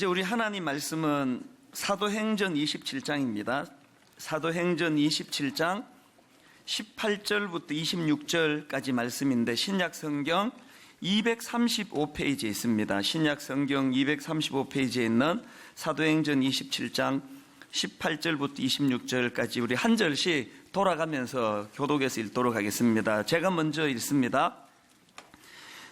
이제 우리 하나님 말씀은 사도행전 27장입니다. 사도행전 27장 18절부터 26절까지 말씀인데 신약성경 235페이지에 있습니다. 신약성경 235페이지에 있는 사도행전 27장 18절부터 26절까지 우리 한 절씩 돌아가면서 교독해서 읽도록 하겠습니다. 제가 먼저 읽습니다.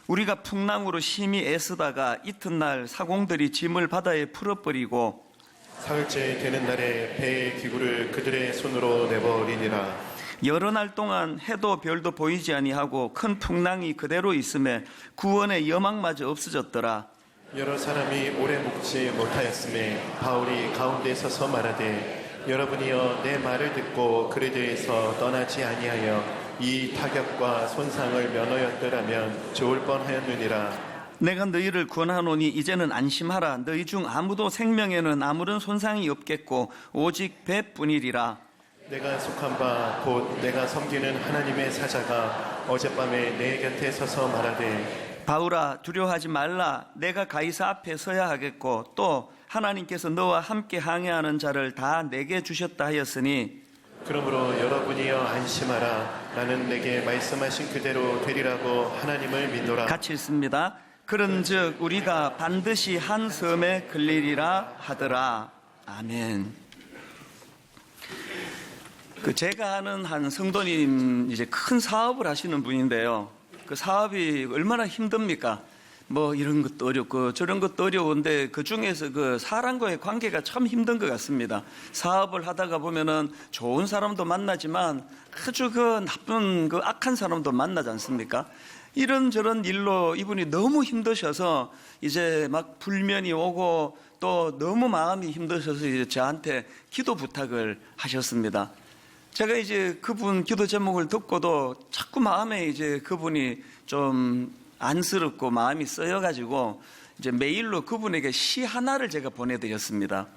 우리가 풍랑으로 심히 애쓰다가 이튿날 사공들이 짐을 바다에 풀어버리고 사흘째 되는 날에 배의 기구를 그들의 손으로 내버리니라. 여러 날 동안 해도 별도 보이지 아니하고 큰 풍랑이 그대로 있음에 구원의 여망마저 없어졌더라. 여러 사람이 오래 묵지 못하였음에 바울이 가운데 서서 말하되 여러분이여 내 말을 듣고 그리스도에서 떠나지 아니하여 이 타격과 손상을 면하였더라면 좋을 뻔하였느니라. 내가 너희를 권하노니 이제는 안심하라. 너희 중 아무도 생명에는 아무런 손상이 없겠고 오직 배뿐이리라. 내가 속한 바 곧 내가 섬기는 하나님의 사자가 어젯밤에 내 곁에 서서 말하되 바울아 두려워하지 말라. 내가 가이사 앞에 서야 하겠고 또 하나님께서 너와 함께 항해하는 자를 다 내게 주셨다 하였으니 그러므로 여러분이여 안심하라. 나는 내게 말씀하신 그대로 되리라고 하나님을 믿노라. 같이 읽습니다. 그런즉 우리가 반드시 한 섬에 걸리리라 하더라. 아멘. 제가 아는 한 성도님 이제 큰 사업을 하시는 분인데요. 그 사업이 얼마나 힘듭니까? 뭐 이런 것도 어렵고 저런 것도 어려운데 그 중에서 그 사람과의 관계가 참 힘든 것 같습니다. 사업을 하다가 보면은 좋은 사람도 만나지만 아주 그 나쁜 그 악한 사람도 만나지 않습니까? 이런저런 일로 이분이 너무 힘드셔서 이제 막 불면이 오고 또 너무 마음이 힘드셔서 이제 저한테 기도 부탁을 하셨습니다. 제가 이제 그분 기도 제목을 듣고도 자꾸 마음에 이제 그분이 좀 안쓰럽고 마음이 쓰여가지고 이제 메일로 그분에게 시 하나를 제가 보내드렸습니다.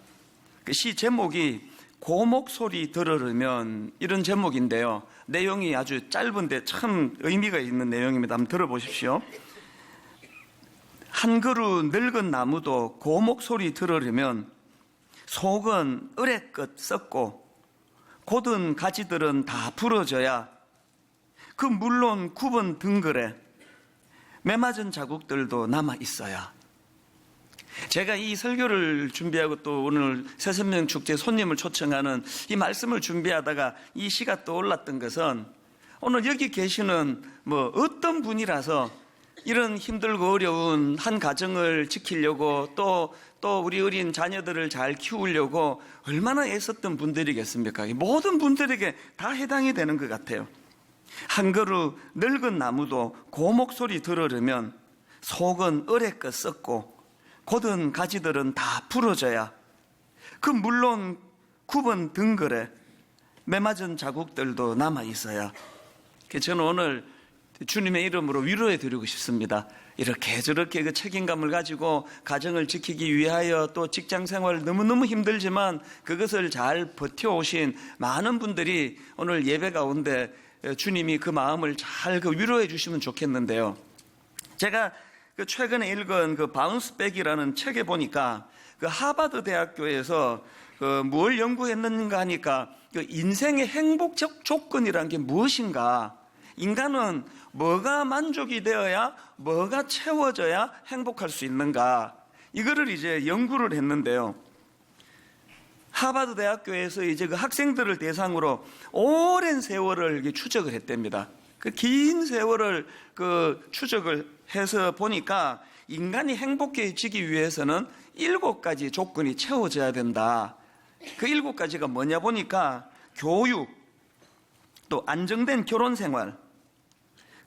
그 시 제목이 고목 소리 들으려면 이런 제목인데요. 내용이 아주 짧은데 참 의미가 있는 내용입니다. 한번 들어보십시오. 한 그루 늙은 나무도 고목 소리 들으려면 속은 으레껏 썩고 곧은 가지들은 다 부러져야 그 물론 굽은 등글에 매맞은 자국들도 남아 있어야. 제가 이 설교를 준비하고 또 오늘 새선명 축제 손님을 초청하는 이 말씀을 준비하다가 이 시가 떠올랐던 것은 오늘 여기 계시는 뭐 어떤 분이라서 이런 힘들고 어려운 한 가정을 지키려고 또 우리 어린 자녀들을 잘 키우려고 얼마나 애썼던 분들이겠습니까? 모든 분들에게 다 해당이 되는 것 같아요. 한 그루 늙은 나무도 고목 소리 들으려면 속은 어레껏 썩고 곧은 가지들은 다 부러져야 그 물론 굽은 등글에 매맞은 자국들도 남아 있어야. 저는 오늘 주님의 이름으로 위로해 드리고 싶습니다. 이렇게 저렇게 그 책임감을 가지고 가정을 지키기 위하여 또 직장 생활 너무너무 힘들지만 그것을 잘 버텨오신 많은 분들이 오늘 예배 가운데 주님이 그 마음을 잘 위로해 주시면 좋겠는데요. 제가 최근에 읽은 그 바운스백이라는 책에 보니까 그 하버드 대학교에서 뭘 연구했는가 하니까 그 인생의 행복적 조건이라는 게 무엇인가? 인간은 뭐가 만족이 되어야 뭐가 채워져야 행복할 수 있는가? 이거를 이제 연구를 했는데요. 하버드 대학교에서 이제 그 학생들을 대상으로 오랜 세월을 추적을 했답니다. 그 긴 세월을 그 추적을 해서 보니까 인간이 행복해지기 위해서는 7가지 조건이 채워져야 된다. 그 7가지가 뭐냐 보니까 교육, 또 안정된 결혼 생활,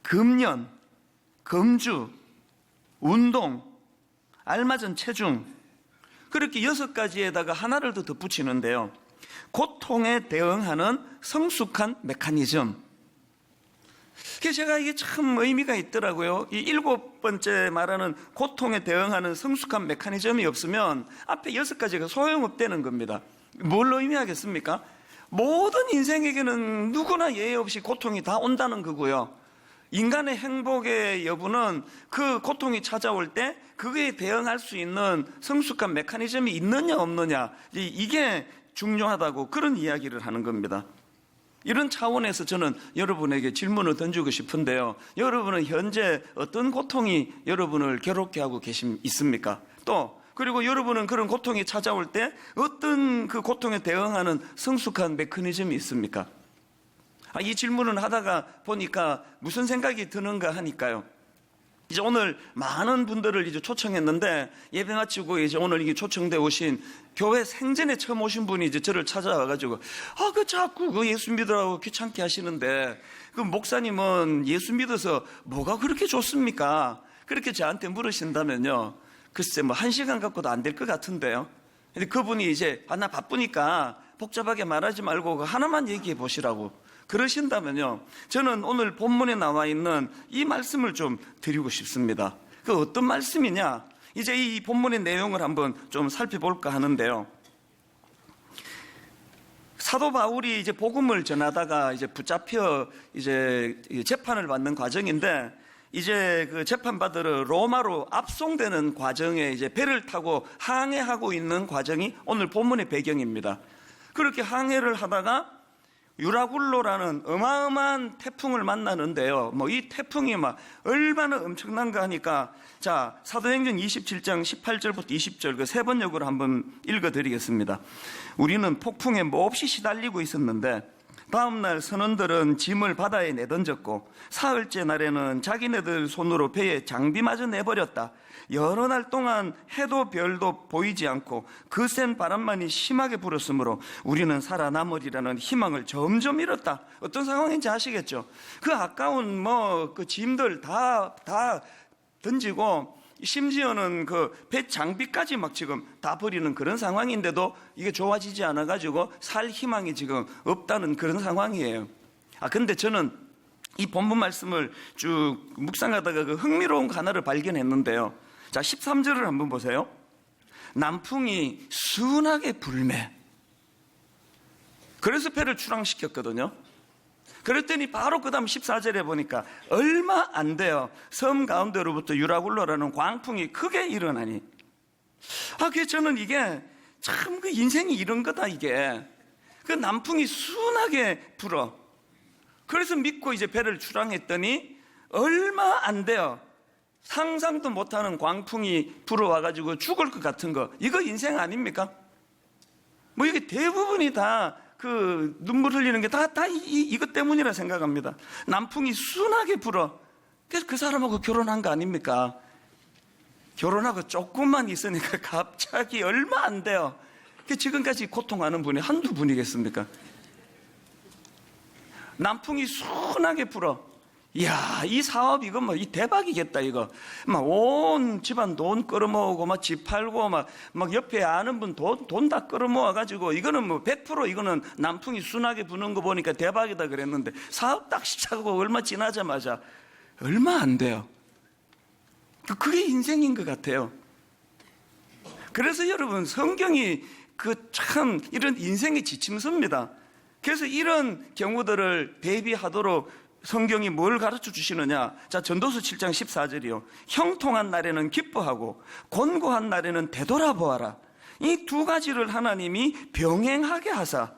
금연, 금주, 운동, 알맞은 체중, 그렇게 6가지에다가 하나를 더 덧붙이는데요. 고통에 대응하는 성숙한 메커니즘. 제가 이게 참 의미가 있더라고요. 이 7번째 말하는 고통에 대응하는 성숙한 메커니즘이 없으면 앞에 6가지가 소용없다는 겁니다. 뭘 의미하겠습니까? 모든 인생에게는 누구나 예외 없이 고통이 다 온다는 거고요. 인간의 행복의 여부는 그 고통이 찾아올 때 그거에 대응할 수 있는 성숙한 메커니즘이 있느냐 없느냐, 이게 중요하다고 그런 이야기를 하는 겁니다. 이런 차원에서 저는 여러분에게 질문을 던지고 싶은데요. 여러분은 현재 어떤 고통이 여러분을 괴롭게 하고 있습니까? 또 그리고 여러분은 그런 고통이 찾아올 때 어떤 그 고통에 대응하는 성숙한 메커니즘이 있습니까? 이 질문을 하다가 보니까 무슨 생각이 드는가 하니까요. 이제 오늘 많은 분들을 이제 초청했는데, 예배 마치고 이제 오늘 이게 초청돼 오신 교회 생전에 처음 오신 분이 이제 저를 찾아와가지고, 자꾸 그 예수 믿으라고 귀찮게 하시는데, 그 목사님은 예수 믿어서 뭐가 그렇게 좋습니까? 그렇게 저한테 물으신다면요. 글쎄, 1시간 갖고도 안 될 것 같은데요. 근데 그분이 이제, 나 바쁘니까 복잡하게 말하지 말고 하나만 얘기해 보시라고 그러신다면요, 저는 오늘 본문에 나와 있는 이 말씀을 좀 드리고 싶습니다. 그 어떤 말씀이냐? 이제 이 본문의 내용을 한번 좀 살펴볼까 하는데요. 사도 바울이 이제 복음을 전하다가 이제 붙잡혀 이제 재판을 받는 과정인데, 이제 그 재판받으러 로마로 압송되는 과정에 이제 배를 타고 항해하고 있는 과정이 오늘 본문의 배경입니다. 그렇게 항해를 하다가 유라굴로라는 어마어마한 태풍을 만나는데요. 이 태풍이 얼마나 엄청난가 하니까, 자, 사도행전 27장 18절부터 20절 그 세 번역으로 한번 읽어드리겠습니다. 우리는 폭풍에 몹시 시달리고 있었는데 다음날 선원들은 짐을 바다에 내던졌고 사흘째 날에는 자기네들 손으로 배에 장비마저 내버렸다. 여러 날 동안 해도 별도 보이지 않고 거센 바람만이 심하게 불었으므로 우리는 살아남으리라는 희망을 점점 잃었다. 어떤 상황인지 아시겠죠? 그 아까운 그 짐들 다 던지고 심지어는 그 배 장비까지 지금 다 버리는 그런 상황인데도 이게 좋아지지 않아가지고 살 희망이 지금 없다는 그런 상황이에요. 근데 저는 이 본문 말씀을 쭉 묵상하다가 그 흥미로운 하나를 발견했는데요. 자, 13절을 한번 보세요. 남풍이 순하게 불매. 그래서 배를 출항시켰거든요. 그랬더니 바로 그 다음 14절에 보니까 얼마 안 돼요. 섬 가운데로부터 유라굴로라는 광풍이 크게 일어나니. 그래서 저는 이게 참 그 인생이 이런 거다, 이게. 그 남풍이 순하게 불어. 그래서 믿고 이제 배를 출항했더니 얼마 안 돼요. 상상도 못하는 광풍이 불어와가지고 죽을 것 같은 거. 이거 인생 아닙니까? 이게 대부분이 다 그 눈물 흘리는 게 다 이것 때문이라 생각합니다. 남풍이 순하게 불어. 그래서 그 사람하고 결혼한 거 아닙니까? 결혼하고 조금만 있으니까 갑자기 얼마 안 돼요. 지금까지 고통하는 분이 한두 분이겠습니까? 남풍이 순하게 불어. 이야, 이 사업 이거 이 대박이겠다, 이거. 온 집안 돈 끌어모으고 집 팔고 옆에 아는 분 돈 다 끌어모아가지고 이거는 100% 이거는 남풍이 순하게 부는 거 보니까 대박이다 그랬는데 사업 딱 시작하고 얼마 지나자마자 얼마 안 돼요. 그게 인생인 것 같아요. 그래서 여러분, 성경이 참 이런 인생의 지침서입니다. 그래서 이런 경우들을 대비하도록 성경이 뭘 가르쳐 주시느냐? 자, 전도서 7장 14절이요. 형통한 날에는 기뻐하고 곤고한 날에는 되돌아보아라. 이 두 가지를 하나님이 병행하게 하사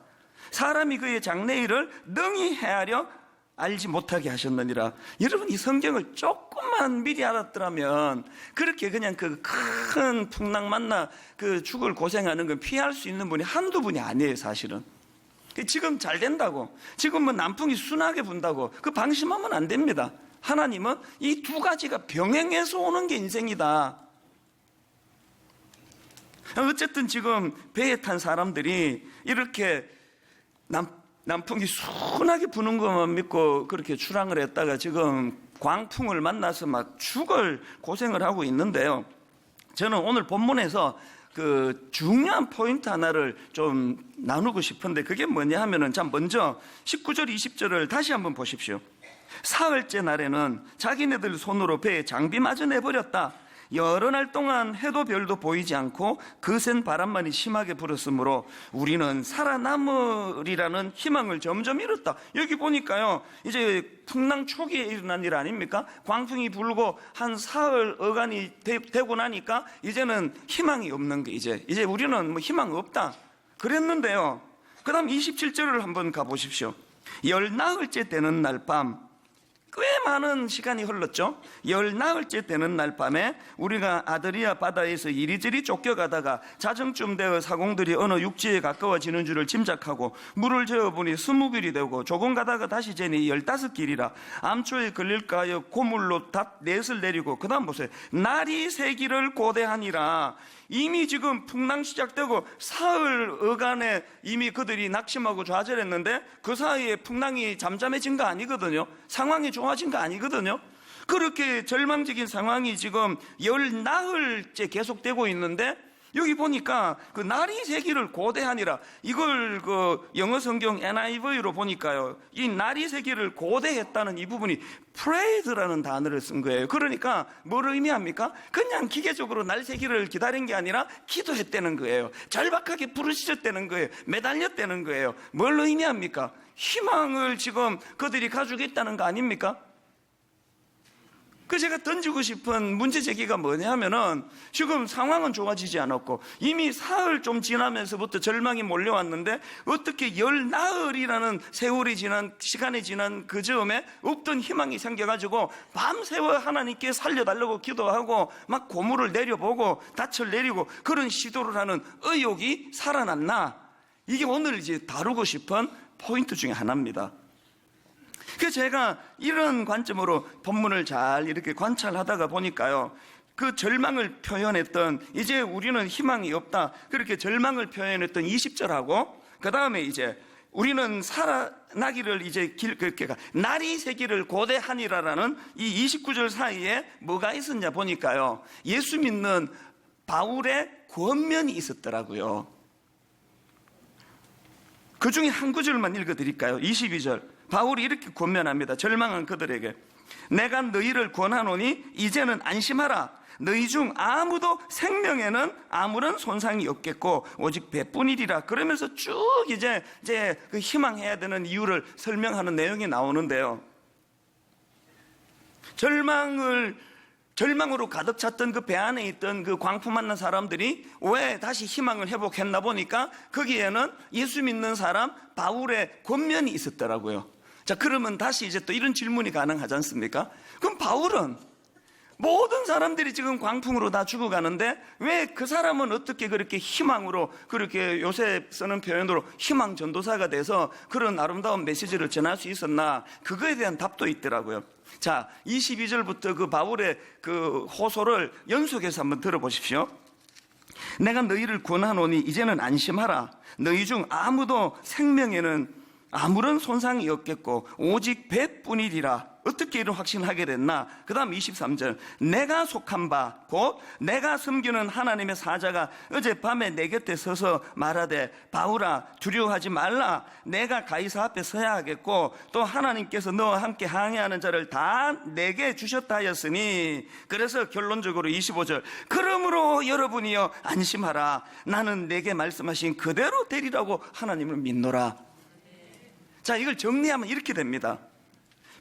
사람이 그의 장래일을 능히 헤아려 알지 못하게 하셨느니라. 여러분, 이 성경을 조금만 미리 알았더라면 그렇게 그냥 그 큰 풍랑 만나 죽을 고생하는 건 피할 수 있는 분이 한두 분이 아니에요, 사실은. 지금 잘 된다고, 지금 남풍이 순하게 분다고 그 방심하면 안 됩니다. 하나님은 이 두 가지가 병행해서 오는 게 인생이다. 어쨌든 지금 배에 탄 사람들이 이렇게 남풍이 순하게 부는 것만 믿고 그렇게 출항을 했다가 지금 광풍을 만나서 죽을 고생을 하고 있는데요. 저는 오늘 본문에서 그 중요한 포인트 하나를 좀 나누고 싶은데 그게 뭐냐 하면은, 자, 먼저 19절 20절을 다시 한번 보십시오. 사흘째 날에는 자기네들 손으로 배에 장비마저 내버렸다. 여러 날 동안 해도 별도 보이지 않고 거센 바람만이 심하게 불었으므로 우리는 살아남으리라는 희망을 점점 잃었다. 여기 보니까요, 이제 풍랑 초기에 일어난 일 아닙니까? 광풍이 불고 한 사흘 어간이 되고 나니까 이제는 희망이 없는 게 이제 우리는 뭐 희망 없다 그랬는데요. 그 다음 27절을 한번 가보십시오. 열 나흘째 되는 날 밤, 꽤 많은 시간이 흘렀죠. 열 나흘째 되는 날 밤에 우리가 아드리아 바다에서 이리저리 쫓겨가다가 자정쯤 되어 사공들이 어느 육지에 가까워지는 줄을 짐작하고 물을 저어보니 20길이 되고 조금 가다가 다시 재니 15길이라 암초에 걸릴까 하여 고물로 닷넷을 내리고 그 다음 보세요. 날이 새기를 고대하니라. 이미 지금 풍랑 시작되고 사흘 어간에 이미 그들이 낙심하고 좌절했는데 그 사이에 풍랑이 잠잠해진 거 아니거든요. 상황이 좋아진 거 아니거든요. 그렇게 절망적인 상황이 지금 열 나흘째 계속되고 있는데 여기 보니까 그 날이 새기를 고대하니라. 이걸 그 영어 성경 NIV로 보니까요, 이 날이 새기를 고대했다는 이 부분이 prayed라는 단어를 쓴 거예요. 그러니까 뭘 의미합니까? 그냥 기계적으로 날 새기를 기다린 게 아니라 기도했다는 거예요. 절박하게 부르짖었다는 거예요. 매달렸다는 거예요. 뭘 의미합니까? 희망을 지금 그들이 가지고 있다는 거 아닙니까? 그 제가 던지고 싶은 문제 제기가 뭐냐면은 지금 상황은 좋아지지 않았고 이미 사흘 좀 지나면서부터 절망이 몰려왔는데 어떻게 열 나흘이라는 세월이 지난 시간이 지난 그 즈음에 없던 희망이 생겨가지고 밤새워 하나님께 살려달라고 기도하고 막 고물을 내려보고 닻을 내리고 그런 시도를 하는 의욕이 살아났나? 이게 오늘 이제 다루고 싶은 포인트 중에 하나입니다. 그래서 제가 이런 관점으로 본문을 잘 이렇게 관찰하다가 보니까요, 그 절망을 표현했던 이제 우리는 희망이 없다 그렇게 절망을 표현했던 20절하고 그 다음에 이제 우리는 살아나기를 이제 그러니까 날이 새기를 고대하니라라는 이 29절 사이에 뭐가 있었냐 보니까요, 예수 믿는 바울의 권면이 있었더라고요. 그 중에 한 구절만 읽어드릴까요? 22절. 바울이 이렇게 권면합니다. 절망한 그들에게 내가 너희를 권하노니 이제는 안심하라. 너희 중 아무도 생명에는 아무런 손상이 없겠고 오직 배뿐이리라. 그러면서 쭉 이제 그 희망해야 되는 이유를 설명하는 내용이 나오는데요. 절망으로 가득 찼던 그 배 안에 있던 그 광풍 만난 사람들이 왜 다시 희망을 회복했나 보니까 거기에는 예수 믿는 사람 바울의 권면이 있었더라고요. 자, 그러면 다시 이제 또 이런 질문이 가능하지 않습니까? 그럼 바울은 모든 사람들이 지금 광풍으로 다 죽어가는데 왜 그 사람은 어떻게 그렇게 희망으로, 그렇게 요새 쓰는 표현으로 희망 전도사가 돼서 그런 아름다운 메시지를 전할 수 있었나? 그거에 대한 답도 있더라고요. 자, 22절부터 그 바울의 그 호소를 연속해서 한번 들어보십시오. 내가 너희를 권하노니 이제는 안심하라. 너희 중 아무도 생명에는 아무런 손상이 없겠고 오직 배뿐이리라. 어떻게 이런 확신을 하게 됐나? 그 다음 23절. 내가 속한 바 곧 내가 섬기는 하나님의 사자가 어젯밤에 내 곁에 서서 말하되 바울아 두려워하지 말라. 내가 가이사 앞에 서야 하겠고 또 하나님께서 너와 함께 항해하는 자를 다 내게 주셨다 하였으니. 그래서 결론적으로 25절. 그러므로 여러분이여 안심하라. 나는 내게 말씀하신 그대로 되리라고 하나님을 믿노라. 자, 이걸 정리하면 이렇게 됩니다.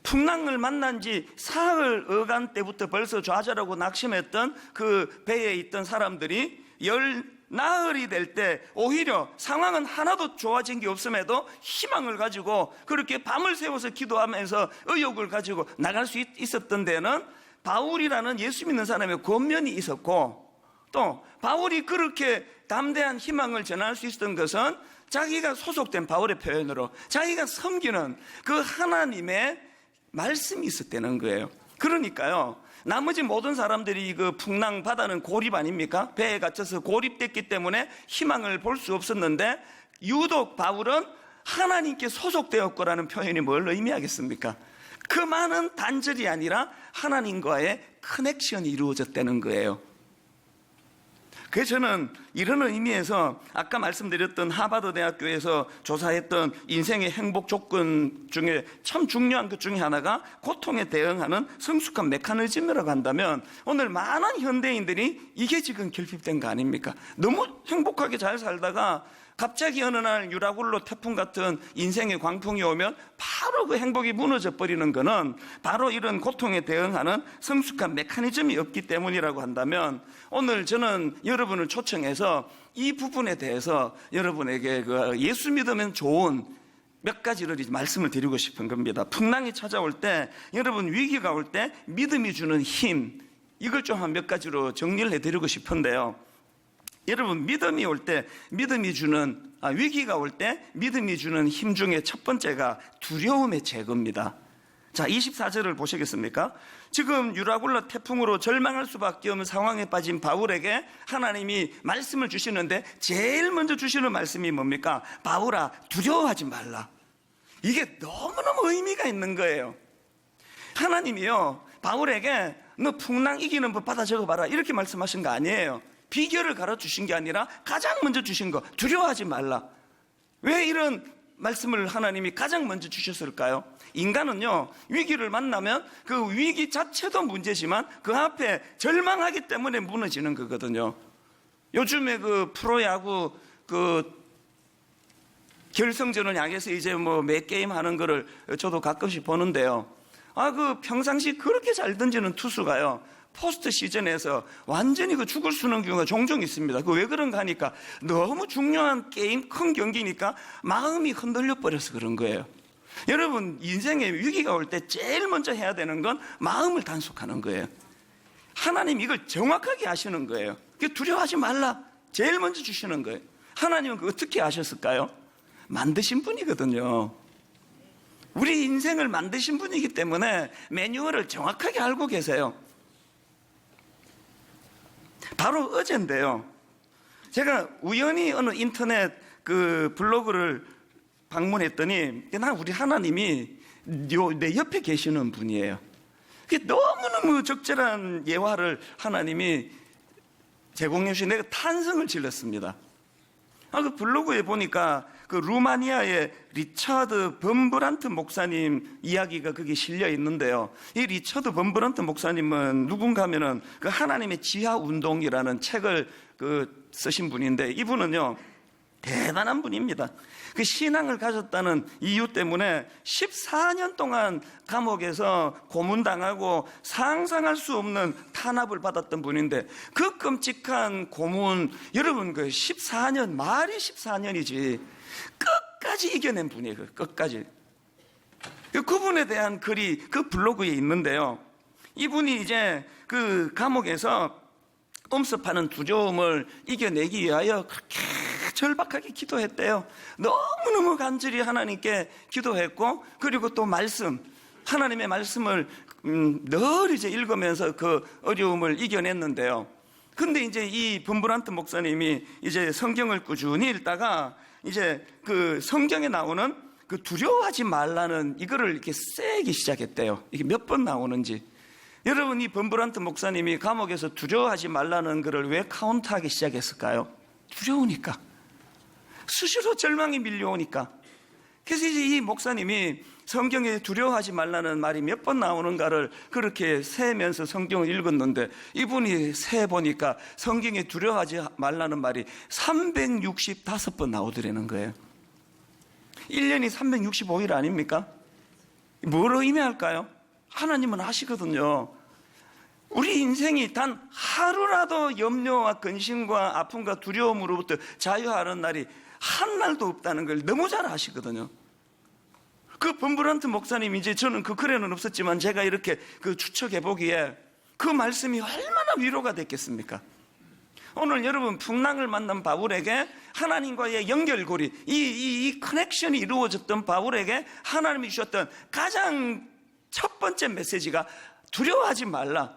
풍랑을 만난 지 사흘 어간 때부터 벌써 좌절하고 낙심했던 그 배에 있던 사람들이 열 나흘이 될 때 오히려 상황은 하나도 좋아진 게 없음에도 희망을 가지고 그렇게 밤을 새워서 기도하면서 의욕을 가지고 나갈 수 있었던 데는 바울이라는 예수 믿는 사람의 권면이 있었고, 또 바울이 그렇게 담대한 희망을 전할 수 있었던 것은 자기가 소속된 바울의 표현으로 자기가 섬기는 그 하나님의 말씀이 있었다는 거예요. 그러니까요, 나머지 모든 사람들이 그 풍랑 바다는 고립 아닙니까? 배에 갇혀서 고립됐기 때문에 희망을 볼 수 없었는데 유독 바울은 하나님께 소속되었고라는 표현이 뭘 의미하겠습니까? 그 많은 단절이 아니라 하나님과의 커넥션이 이루어졌다는 거예요. 그래서 저는 이런 의미에서 아까 말씀드렸던 하버드 대학교에서 조사했던 인생의 행복 조건 중에 참 중요한 것 중에 하나가 고통에 대응하는 성숙한 메커니즘이라고 한다면 오늘 많은 현대인들이 이게 지금 결핍된 거 아닙니까? 너무 행복하게 잘 살다가 갑자기 어느 날 유라굴로 태풍 같은 인생의 광풍이 오면 바로 그 행복이 무너져 버리는 거는 바로 이런 고통에 대응하는 성숙한 메커니즘이 없기 때문이라고 한다면 오늘 저는 여러분을 초청해서 이 부분에 대해서 여러분에게 그 예수 믿으면 좋은 몇 가지를 말씀을 드리고 싶은 겁니다. 풍랑이 찾아올 때, 여러분 위기가 올 때 믿음이 주는 힘, 이걸 좀 한 몇 가지로 정리를 해드리고 싶은데요. 여러분 믿음이 올 때 위기가 올 때 믿음이 주는 힘 중에 첫 번째가 두려움의 제거입니다. 자, 24절을 보시겠습니까? 지금 유라굴로 태풍으로 절망할 수밖에 없는 상황에 빠진 바울에게 하나님이 말씀을 주시는데 제일 먼저 주시는 말씀이 뭡니까? 바울아, 두려워하지 말라. 이게 너무너무 의미가 있는 거예요. 하나님이요, 바울에게 너 풍랑 이기는 법 받아 적어봐라 이렇게 말씀하신 거 아니에요. 비결을 가르치신 게 아니라 가장 먼저 주신 거, 두려워하지 말라. 왜 이런 말씀을 하나님이 가장 먼저 주셨을까요? 인간은요, 위기를 만나면 그 위기 자체도 문제지만 그 앞에 절망하기 때문에 무너지는 거거든요. 요즘에 그 프로야구 결승전을 향해서 이제 뭐 매 게임 하는 거를 저도 가끔씩 보는데요. 그 평상시 그렇게 잘 던지는 투수가요, 포스트 시즌에서 완전히 죽을 쓰는 경우가 종종 있습니다. 왜 그런가 하니까 너무 중요한 게임, 큰 경기니까 마음이 흔들려 버려서 그런 거예요. 여러분, 인생에 위기가 올 때 제일 먼저 해야 되는 건 마음을 단속하는 거예요. 하나님 이걸 정확하게 아시는 거예요. 두려워하지 말라, 제일 먼저 주시는 거예요. 하나님은 그거 어떻게 아셨을까요? 만드신 분이거든요. 우리 인생을 만드신 분이기 때문에 매뉴얼을 정확하게 알고 계세요. 바로 어젠데요, 제가 우연히 어느 인터넷 그 블로그를 방문했더니 우리 하나님이 내 옆에 계시는 분이에요. 너무너무 적절한 예화를 하나님이 제공해 주신 내가 탄성을 질렀습니다. 그 블로그에 보니까 그 루마니아의 리처드 범브란트 목사님 이야기가 거기 실려 있는데요. 이 리처드 범브란트 목사님은 누군가 하면은 그 하나님의 지하 운동이라는 책을 쓰신 분인데, 이분은요 대단한 분입니다. 그 신앙을 가졌다는 이유 때문에 14년 동안 감옥에서 고문당하고 상상할 수 없는 탄압을 받았던 분인데, 그 끔찍한 고문, 여러분 14년, 말이 14년이지 끝까지 이겨낸 분이에요. 끝까지. 그분에 대한 글이 그 블로그에 있는데요, 이분이 이제 그 감옥에서 엄습하는 두려움을 이겨내기 위하여 그렇게 절박하게 기도했대요. 너무너무 간절히 하나님께 기도했고, 그리고 또 하나님의 말씀을 늘 이제 읽으면서 그 어려움을 이겨냈는데요. 근데 이제 이 범브란트 목사님이 이제 성경을 꾸준히 읽다가 이제 그 성경에 나오는 그 두려워하지 말라는 이거를 이렇게 세기 시작했대요. 이게 몇 번 나오는지. 여러분, 이 범브란트 목사님이 감옥에서 두려워하지 말라는 거를 왜 카운트하기 시작했을까요? 두려우니까. 수시로 절망이 밀려오니까. 그래서 이제 이 목사님이 성경에 두려워하지 말라는 말이 몇 번 나오는가를 그렇게 세면서 성경을 읽었는데, 이분이 세보니까 성경에 두려워하지 말라는 말이 365번 나오더라는 거예요. 1년이 365일 아닙니까? 뭐로 의미할까요? 하나님은 아시거든요. 우리 인생이 단 하루라도 염려와 근심과 아픔과 두려움으로부터 자유하는 날이 한 날도 없다는 걸 너무 잘 아시거든요. 그 범브란트 목사님, 이제 저는 그 글에는 없었지만 제가 이렇게 추측해 보기에 그 말씀이 얼마나 위로가 됐겠습니까? 오늘 여러분, 풍랑을 만난 바울에게 하나님과의 연결고리, 이 커넥션이 이루어졌던 바울에게 하나님이 주셨던 가장 첫 번째 메시지가 두려워하지 말라.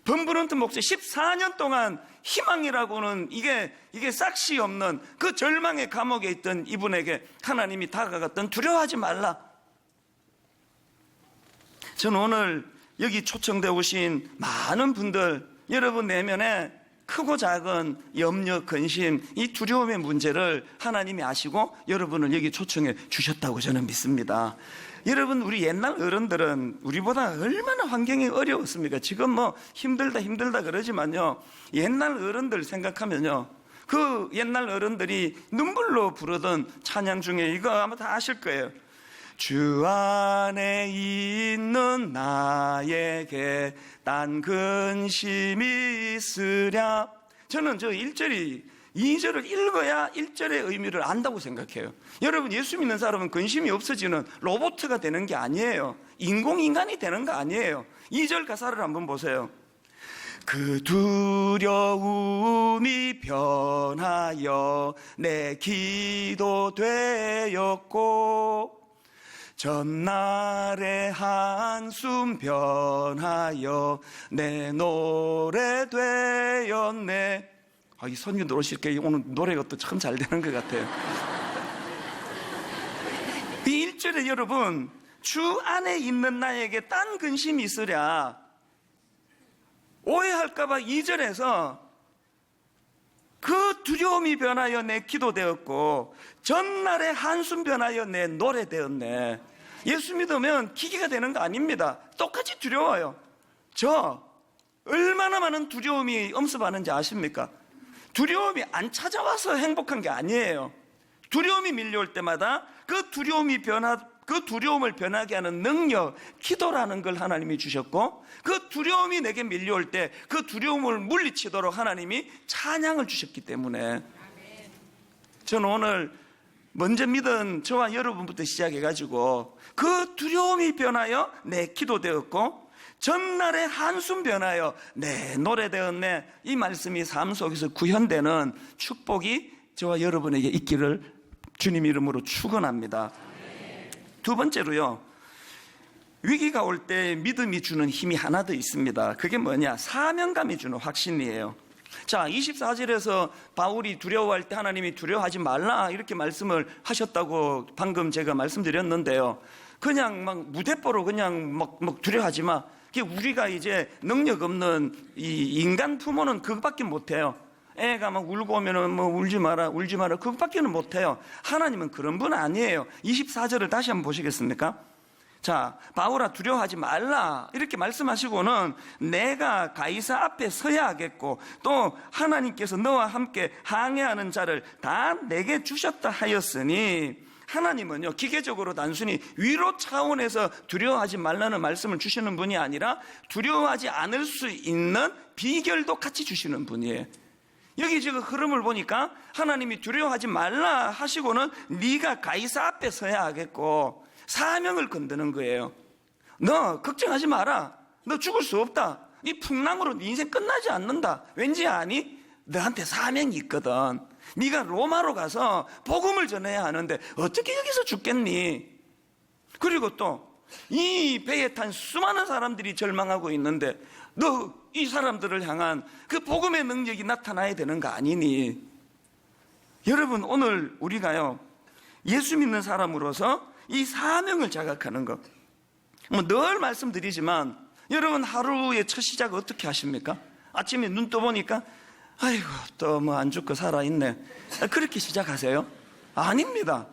범브란트 목사 14년 동안 희망이라고는 이게 싹시 없는 그 절망의 감옥에 있던 이분에게 하나님이 다가갔던 두려워하지 말라. 저는 오늘 여기 초청되어 오신 많은 분들, 여러분 내면에 크고 작은 염려, 근심, 이 두려움의 문제를 하나님이 아시고 여러분을 여기 초청해 주셨다고 저는 믿습니다. 여러분, 우리 옛날 어른들은 우리보다 얼마나 환경이 어려웠습니까? 지금 뭐 힘들다 그러지만요, 옛날 어른들 생각하면요, 그 옛날 어른들이 눈물로 부르던 찬양 중에 이거 아마 다 아실 거예요. 주 안에 있는 나에게 딴 근심이 있으랴. 저는 저 1절이 2절을 읽어야 1절의 의미를 안다고 생각해요. 여러분, 예수 믿는 사람은 근심이 없어지는 로봇가 되는 게 아니에요. 인공인간이 되는 거 아니에요. 2절 가사를 한번 보세요. 그 두려움이 변하여 내 기도 되었고 전날의 한숨 변하여 내 노래 되었네. 이 선교들 오실게 오늘 노래가 또 참 잘 되는 것 같아요. 이 1절에 여러분, 주 안에 있는 나에게 딴 근심이 있으랴. 오해할까봐 2절에서 그 두려움이 변하여 내 기도 되었고 전날의 한숨 변하여 내 노래 되었네. 예수 믿으면 기계가 되는 거 아닙니다. 똑같이 두려워요. 저 얼마나 많은 두려움이 엄습하는지 아십니까? 두려움이 안 찾아와서 행복한 게 아니에요. 두려움이 밀려올 때마다 그 두려움을 변하게 하는 능력, 기도라는 걸 하나님이 주셨고, 그 두려움이 내게 밀려올 때 그 두려움을 물리치도록 하나님이 찬양을 주셨기 때문에, 저는 오늘 먼저 믿은 저와 여러분부터 시작해가지고 그 두려움이 변하여 내 기도 되었고 전날의 한숨 변하여 내 노래 되었네. 이 말씀이 삶 속에서 구현되는 축복이 저와 여러분에게 있기를 주님 이름으로 축원합니다. 두 번째로요, 위기가 올 때 믿음이 주는 힘이 하나 더 있습니다. 그게 뭐냐? 사명감이 주는 확신이에요. 자, 24절에서 바울이 두려워할 때 하나님이 두려워하지 말라 이렇게 말씀을 하셨다고 방금 제가 말씀드렸는데요, 그냥 막 무대뽀로 그냥 막 두려워하지 마. 우리가 이제 능력 없는 이 인간 부모는 그것밖에 못해요. 애가 막 울고 오면은 뭐 울지 마라 그것밖에는 못해요. 하나님은 그런 분 아니에요. 24절을 다시 한번 보시겠습니까? 자, 바울아 두려워하지 말라 이렇게 말씀하시고는 내가 가이사 앞에 서야 하겠고 또 하나님께서 너와 함께 항해하는 자를 다 내게 주셨다 하였으니, 하나님은요, 기계적으로 단순히 위로 차원에서 두려워하지 말라는 말씀을 주시는 분이 아니라 두려워하지 않을 수 있는 비결도 같이 주시는 분이에요. 여기 지금 흐름을 보니까 하나님이 두려워하지 말라 하시고는 네가 가이사 앞에 서야 하겠고 사명을 건드는 거예요. 너 걱정하지 마라. 너 죽을 수 없다. 이 풍랑으로 네 인생 끝나지 않는다. 왠지 아니? 너한테 사명이 있거든. 네가 로마로 가서 복음을 전해야 하는데 어떻게 여기서 죽겠니? 그리고 또 이 배에 탄 수많은 사람들이 절망하고 있는데 너 이 사람들을 향한 그 복음의 능력이 나타나야 되는 거 아니니? 여러분, 오늘 우리가요, 예수 믿는 사람으로서 이 사명을 자각하는 것, 늘 말씀드리지만 여러분, 하루의 첫 시작 어떻게 하십니까? 아침에 눈 떠보니까 아이고 또 뭐 안 죽고 살아있네, 그렇게 시작하세요? 아닙니다.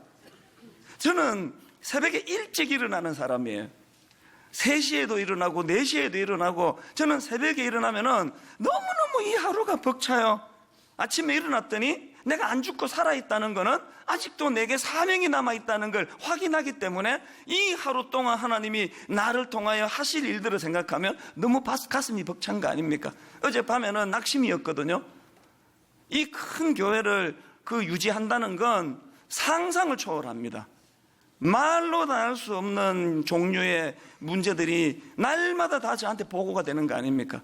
저는 새벽에 일찍 일어나는 사람이에요. 3시에도 일어나고 4시에도 일어나고, 저는 새벽에 일어나면은 너무너무 이 하루가 벅차요. 아침에 일어났더니 내가 안 죽고 살아있다는 거는 아직도 내게 사명이 남아있다는 걸 확인하기 때문에 이 하루 동안 하나님이 나를 통하여 하실 일들을 생각하면 너무 가슴이 벅찬 거 아닙니까? 어젯밤에는 낙심이었거든요. 이 큰 교회를 유지한다는 건 상상을 초월합니다. 말로 다 할 수 없는 종류의 문제들이 날마다 다 저한테 보고가 되는 거 아닙니까?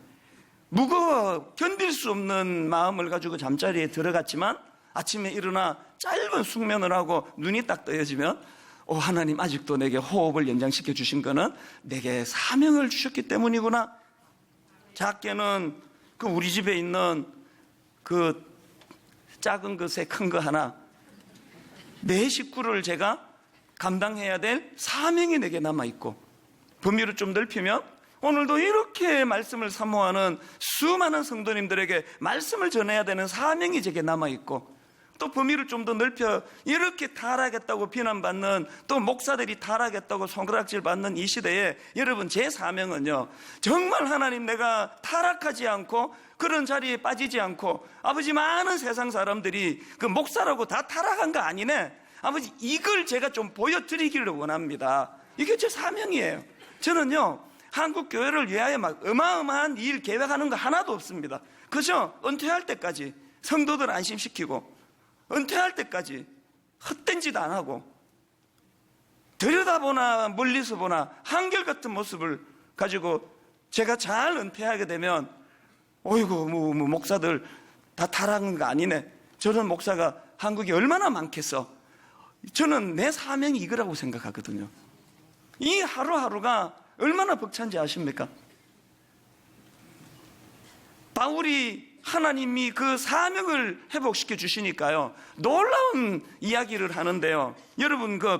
무거워 견딜 수 없는 마음을 가지고 잠자리에 들어갔지만 아침에 일어나 짧은 숙면을 하고 눈이 딱 떠여지면 하나님 아직도 내게 호흡을 연장시켜 주신 거는 내게 사명을 주셨기 때문이구나. 작게는 우리 집에 있는 작은 것에 큰 거 하나, 내 식구를 제가 감당해야 될 사명이 내게 남아있고, 범위를 좀 넓히면 오늘도 이렇게 말씀을 사모하는 수많은 성도님들에게 말씀을 전해야 되는 사명이 제게 남아있고, 또 범위를 좀 더 넓혀 이렇게 타락했다고 비난받는, 또 목사들이 타락했다고 손가락질 받는 이 시대에 여러분, 제 사명은요, 정말 하나님, 내가 타락하지 않고 그런 자리에 빠지지 않고, 아버지, 많은 세상 사람들이 그 목사라고 다 타락한 거 아니네, 아버지, 이걸 제가 좀 보여드리기를 원합니다. 이게 제 사명이에요. 저는요, 한국 교회를 위하여 막 어마어마한 일 계획하는 거 하나도 없습니다. 그저 은퇴할 때까지 성도들 안심시키고, 은퇴할 때까지 헛된 짓 안 하고, 들여다보나 멀리서 보나 한결같은 모습을 가지고 제가 잘 은퇴하게 되면, 어이구, 목사들 다 타락한 거 아니네, 저런 목사가 한국에 얼마나 많겠어. 저는 내 사명이 이거라고 생각하거든요. 이 하루하루가 얼마나 벅찬지 아십니까? 바울이, 하나님이 그 사명을 회복시켜 주시니까요, 놀라운 이야기를 하는데요. 여러분, 그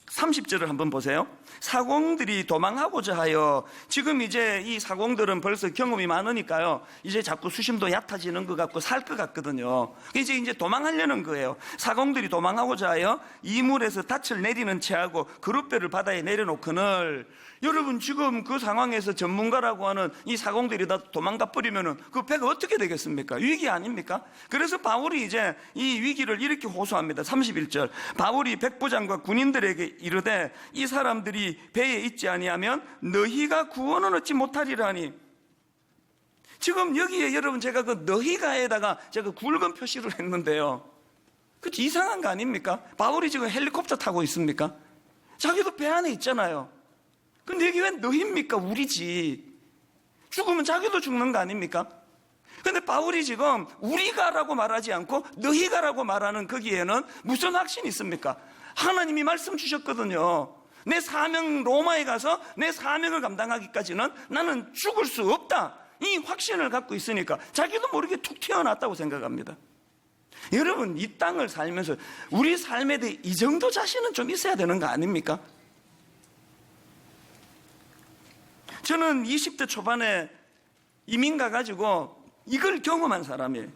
30절을 한번 보세요. 사공들이 도망하고자 하여, 지금 이제 이 사공들은 벌써 경험이 많으니까요, 이제 자꾸 수심도 얕아지는 것 같고 살 것 같거든요. 이제 도망하려는 거예요. 사공들이 도망하고자 하여 이물에서 닻을 내리는 채하고 그룻배를 바다에 내려놓거늘. 여러분, 지금 그 상황에서 전문가라고 하는 이 사공들이 다 도망가 버리면은 그 배가 어떻게 되겠습니까? 위기 아닙니까? 그래서 바울이 이제 이 위기를 이렇게 호소합니다. 31절. 바울이 백부장과 군인들에게 이르되, 이 사람들이 배에 있지 아니하면 너희가 구원을 얻지 못하리라 하니. 지금 여기에 여러분, 제가 그 너희가에다가 제가 굵은 표시를 했는데요, 그 이상한 거 아닙니까? 바울이 지금 헬리콥터 타고 있습니까? 자기도 배 안에 있잖아요. 근데 여기 왜 너희입니까? 우리지. 죽으면 자기도 죽는 거 아닙니까? 근데 바울이 지금 우리가라고 말하지 않고 너희가라고 말하는 거기에는 무슨 확신이 있습니까? 하나님이 말씀 주셨거든요. 내 사명, 로마에 가서 내 사명을 감당하기까지는 나는 죽을 수 없다, 이 확신을 갖고 있으니까 자기도 모르게 툭 튀어났다고 생각합니다. 여러분, 이 땅을 살면서 우리 삶에 대해 이 정도 자신은 좀 있어야 되는 거 아닙니까? 저는 20대 초반에 이민 가가지고 이걸 경험한 사람이에요.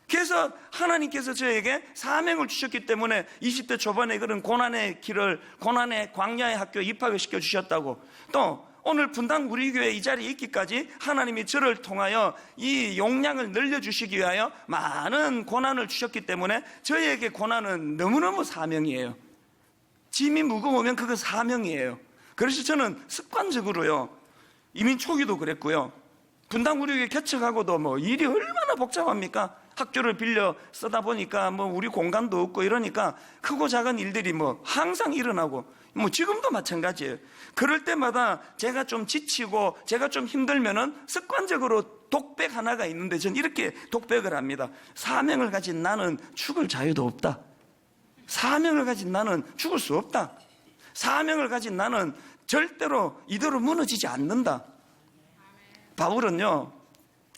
그래서 하나님께서 저에게 사명을 주셨기 때문에 20대 초반에 그런 고난의 길을, 고난의 광야의 학교에 입학을 시켜주셨다고, 또 오늘 분당 우리 교회 이 자리에 있기까지 하나님이 저를 통하여 이 용량을 늘려주시기 위하여 많은 고난을 주셨기 때문에 저에게 고난은 너무너무 사명이에요. 짐이 무거우면 그건 사명이에요. 그래서 저는 습관적으로요, 이민 초기도 그랬고요, 분당 우리 교회 개척하고도 뭐 일이 얼마나 복잡합니까? 학교를 빌려 쓰다 보니까 뭐 우리 공간도 없고 이러니까 크고 작은 일들이 뭐 항상 일어나고, 뭐 지금도 마찬가지예요. 그럴 때마다 제가 좀 지치고 제가 좀 힘들면은 습관적으로 독백 하나가 있는데, 전 이렇게 독백을 합니다. 사명을 가진 나는 죽을 자유도 없다. 사명을 가진 나는 죽을 수 없다. 사명을 가진 나는 절대로 이대로 무너지지 않는다. 바울은요,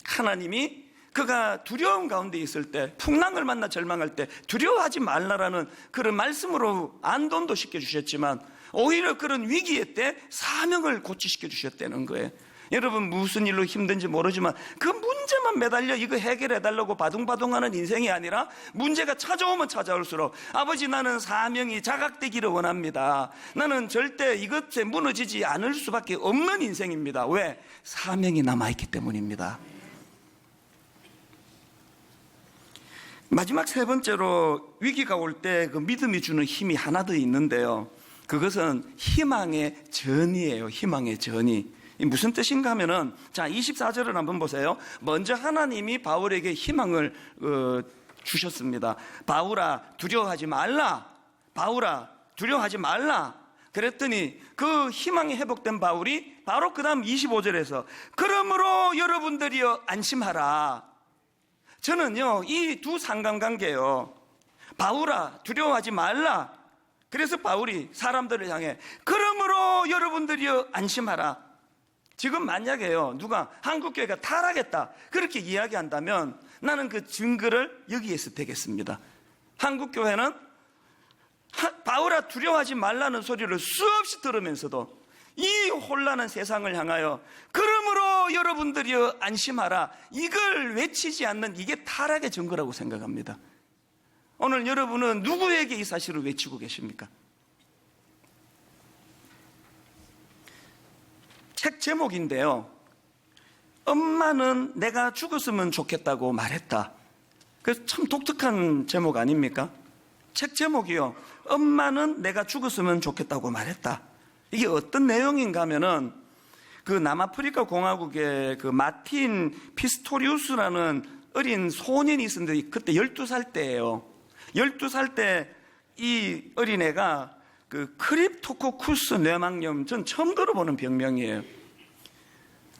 하나님이 그가 두려움 가운데 있을 때, 풍랑을 만나 절망할 때 두려워하지 말라라는 그런 말씀으로 안돈도 시켜주셨지만, 오히려 그런 위기의 때 사명을 고치시켜 주셨다는 거예요. 여러분, 무슨 일로 힘든지 모르지만 그 문제만 매달려 이거 해결해달라고 바둥바둥하는 인생이 아니라, 문제가 찾아오면 찾아올수록 아버지, 나는 사명이 자각되기를 원합니다. 나는 절대 이것에 무너지지 않을 수밖에 없는 인생입니다. 왜? 사명이 남아있기 때문입니다. 마지막 세 번째로, 위기가 올 때 그 믿음이 주는 힘이 하나 더 있는데요, 그것은 희망의 전이에요. 희망의 전이. 무슨 뜻인가 하면은, 자, 24절을 한번 보세요. 먼저 하나님이 바울에게 희망을 주셨습니다. 바울아, 두려워하지 말라. 바울아, 두려워하지 말라. 그랬더니 그 희망이 회복된 바울이 바로 그 다음 25절에서 그러므로 여러분들이여 안심하라. 저는요, 이 두 상관관계요, 바울아, 두려워하지 말라. 그래서 바울이 사람들을 향해 그러므로 여러분들이여 안심하라. 지금 만약에요, 누가 한국교회가 타락했다 그렇게 이야기한다면 나는 그 증거를 여기에서 대겠습니다. 한국교회는 바울아 두려워하지 말라는 소리를 수없이 들으면서도 이 혼란한 세상을 향하여 그러므로 여러분들이여 안심하라, 이걸 외치지 않는 이게 타락의 증거라고 생각합니다. 오늘 여러분은 누구에게 이 사실을 외치고 계십니까? 책 제목인데요, 엄마는 내가 죽었으면 좋겠다고 말했다. 그래서 참 독특한 제목 아닙니까? 책 제목이요, 엄마는 내가 죽었으면 좋겠다고 말했다. 이게 어떤 내용인가 하면은 그 남아프리카 공화국의 그 마틴 피스토리우스라는 어린 소년이 있었는데 그때 12살 때예요. 12살 때 이 어린애가 그 크립토코쿠스 뇌막염, 전 처음 들어보는 병명이에요.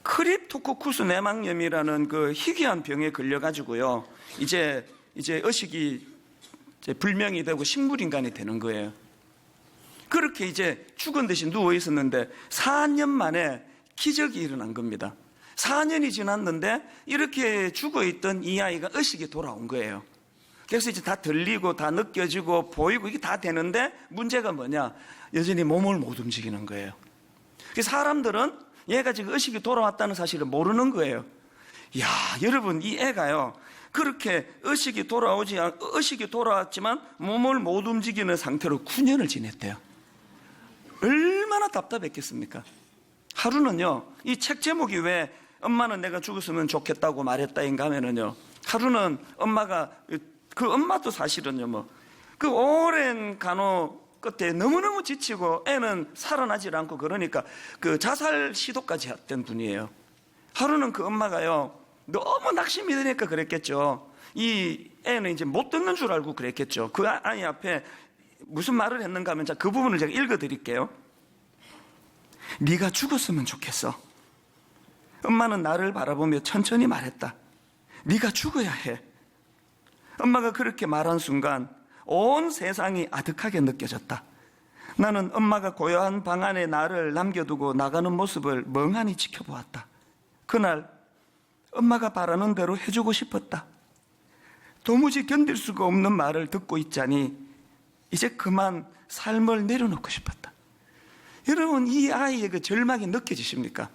크립토코쿠스 뇌막염이라는 그 희귀한 병에 걸려가지고요, 이제 의식이 이제 불명이 되고 식물인간이 되는 거예요. 그렇게 이제 죽은 듯이 누워 있었는데 4년 만에 기적이 일어난 겁니다. 4년이 지났는데 이렇게 죽어 있던 이 아이가 의식이 돌아온 거예요. 그래서 이제 다 들리고 다 느껴지고 보이고 이게 다 되는데 문제가 뭐냐? 여전히 몸을 못 움직이는 거예요. 그래서 사람들은 얘가 지금 의식이 돌아왔다는 사실을 모르는 거예요. 야, 여러분, 이 애가요, 그렇게 의식이 돌아왔지만 몸을 못 움직이는 상태로 9년을 지냈대요. 얼마나 답답했겠습니까? 하루는요, 이 책 제목이 왜 엄마는 내가 죽었으면 좋겠다고 말했다인가 하면은요, 하루는 엄마가, 그 엄마도 사실은요, 그 오랜 간호 끝에 너무너무 지치고 애는 살아나질 않고 그러니까 그 자살 시도까지 했던 분이에요. 하루는 그 엄마가요, 너무 낙심이 되니까 그랬겠죠. 이 애는 이제 못 듣는 줄 알고 그랬겠죠. 그 아이 앞에 무슨 말을 했는가 하면 그 부분을 제가 읽어드릴게요. 네가 죽었으면 좋겠어. 엄마는 나를 바라보며 천천히 말했다. 네가 죽어야 해. 엄마가 그렇게 말한 순간 온 세상이 아득하게 느껴졌다. 나는 엄마가 고요한 방 안에 나를 남겨두고 나가는 모습을 멍하니 지켜보았다. 그날 엄마가 바라는 대로 해주고 싶었다. 도무지 견딜 수가 없는 말을 듣고 있자니 이제 그만 삶을 내려놓고 싶었다. 여러분, 이 아이의 그 절망이 느껴지십니까?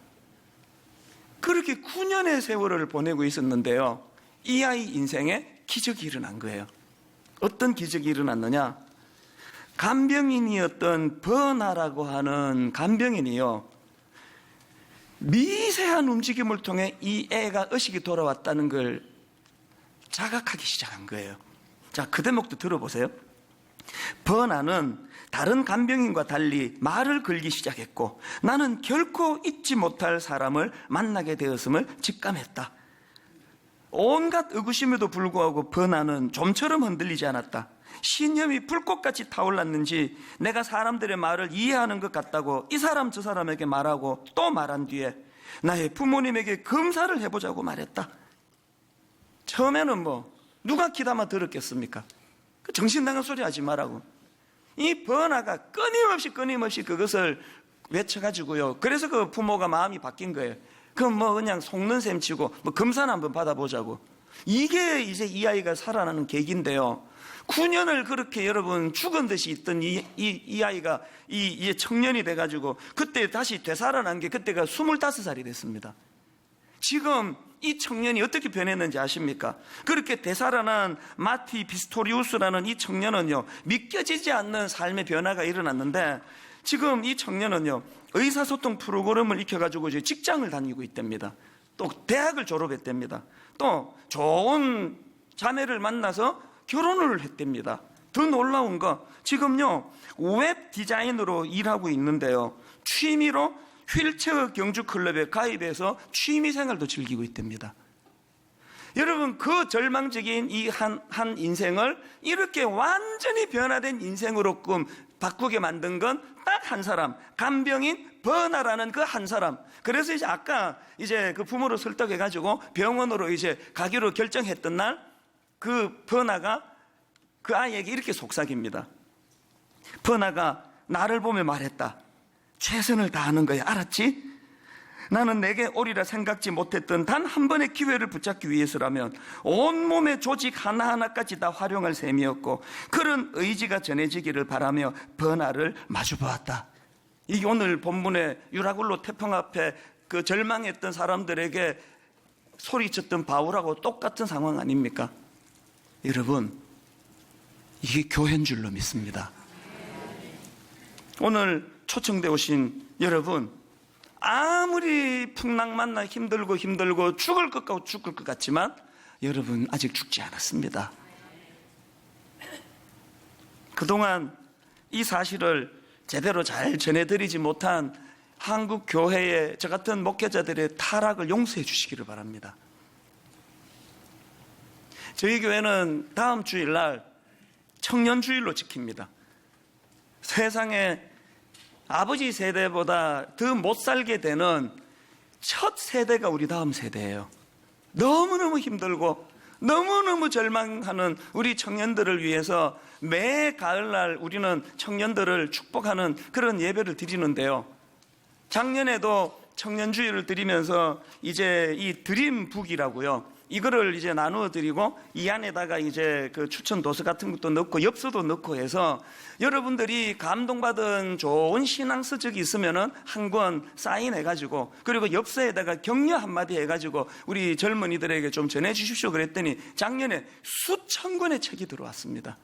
그렇게 9년의 세월을 보내고 있었는데요, 이 아이 인생에 기적이 일어난 거예요. 어떤 기적이 일어났느냐? 간병인이었던 버나라고 하는 간병인이요, 미세한 움직임을 통해 이 애가 의식이 돌아왔다는 걸 자각하기 시작한 거예요. 자, 그 대목도 들어보세요. 버나는 다른 간병인과 달리 말을 걸기 시작했고 나는 결코 잊지 못할 사람을 만나게 되었음을 직감했다. 온갖 의구심에도 불구하고 버나는 좀처럼 흔들리지 않았다. 신념이 불꽃같이 타올랐는지 내가 사람들의 말을 이해하는 것 같다고 이 사람 저 사람에게 말하고 또 말한 뒤에 나의 부모님에게 검사를 해보자고 말했다. 처음에는 누가 귀담아 들었겠습니까? 정신 나간 소리 하지 말라고. 이 버나가 끊임없이 그것을 외쳐가지고요, 그래서 그 부모가 마음이 바뀐 거예요. 그럼 그냥 속는 셈 치고 검사는 한번 받아보자고. 이게 이제 이 아이가 살아나는 계기인데요, 9년을 그렇게 여러분 죽은 듯이 있던 이 아이가 이 청년이 돼가지고 그때 다시 되살아난 게 그때가 25살이 됐습니다. 지금 이 청년이 어떻게 변했는지 아십니까? 그렇게 되살아난 마티 피스토리우스라는 이 청년은요, 믿겨지지 않는 삶의 변화가 일어났는데 지금 이 청년은요, 의사소통 프로그램을 익혀가지고 이제 직장을 다니고 있답니다. 또 대학을 졸업했답니다. 또 좋은 자매를 만나서 결혼을 했답니다. 더 놀라운 거, 지금요 웹 디자인으로 일하고 있는데요, 취미로 휠체어 경주 클럽에 가입해서 취미 생활도 즐기고 있답니다. 여러분, 그 절망적인 이 한 인생을 이렇게 완전히 변화된 인생으로 바꾸게 만든 건 딱 한 사람, 간병인 버나라는 그 한 사람. 그래서 이제 아까 이제 그 부모를 설득해가지고 병원으로 이제 가기로 결정했던 날, 그 버나가 그 아이에게 이렇게 속삭입니다. 버나가 나를 보며 말했다. 최선을 다하는 거야, 알았지? 나는 내게 오리라 생각지 못했던 단 한 번의 기회를 붙잡기 위해서라면 온몸의 조직 하나하나까지 다 활용할 셈이었고 그런 의지가 전해지기를 바라며 버나를 마주보았다. 이게 오늘 본문의 유라굴로 태평 앞에 그 절망했던 사람들에게 소리쳤던 바울하고 똑같은 상황 아닙니까? 여러분, 이게 교회인 줄로 믿습니다. 오늘 초청되어 오신 여러분, 아무리 풍랑만나 힘들고 죽을 것 같지만 여러분 아직 죽지 않았습니다. 그동안 이 사실을 제대로 잘 전해드리지 못한 한국 교회의 저 같은 목회자들의 타락을 용서해 주시기를 바랍니다. 저희 교회는 다음 주일날 청년주일로 지킵니다. 세상에 아버지 세대보다 더 못 살게 되는 첫 세대가 우리 다음 세대예요. 너무너무 힘들고 너무너무 절망하는 우리 청년들을 위해서 매 가을날 우리는 청년들을 축복하는 그런 예배를 드리는데요. 작년에도 청년주일을 드리면서 이제 이 드림북이라고요. 이거를 이제 나누어 드리고 이 안에다가 이제 그 추천 도서 같은 것도 넣고 엽서도 넣고 해서 여러분들이 감동받은 좋은 신앙 서적이 있으면은 한 권 사인해 가지고 그리고 엽서에다가 격려 한마디 해 가지고 우리 젊은이들에게 좀 전해 주십시오 그랬더니 작년에 수천 권의 책이 들어왔습니다.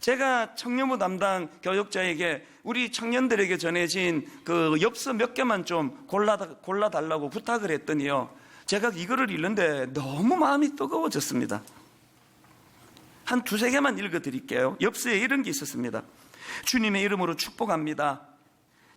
제가 청년부 담당 교육자에게 우리 청년들에게 전해진 그 엽서 몇 개만 좀 골라달라고 부탁을 했더니요. 제가 이거를 읽는데 너무 마음이 뜨거워졌습니다. 한 두세 개만 읽어드릴게요. 엽서에 이런 게 있었습니다. 주님의 이름으로 축복합니다.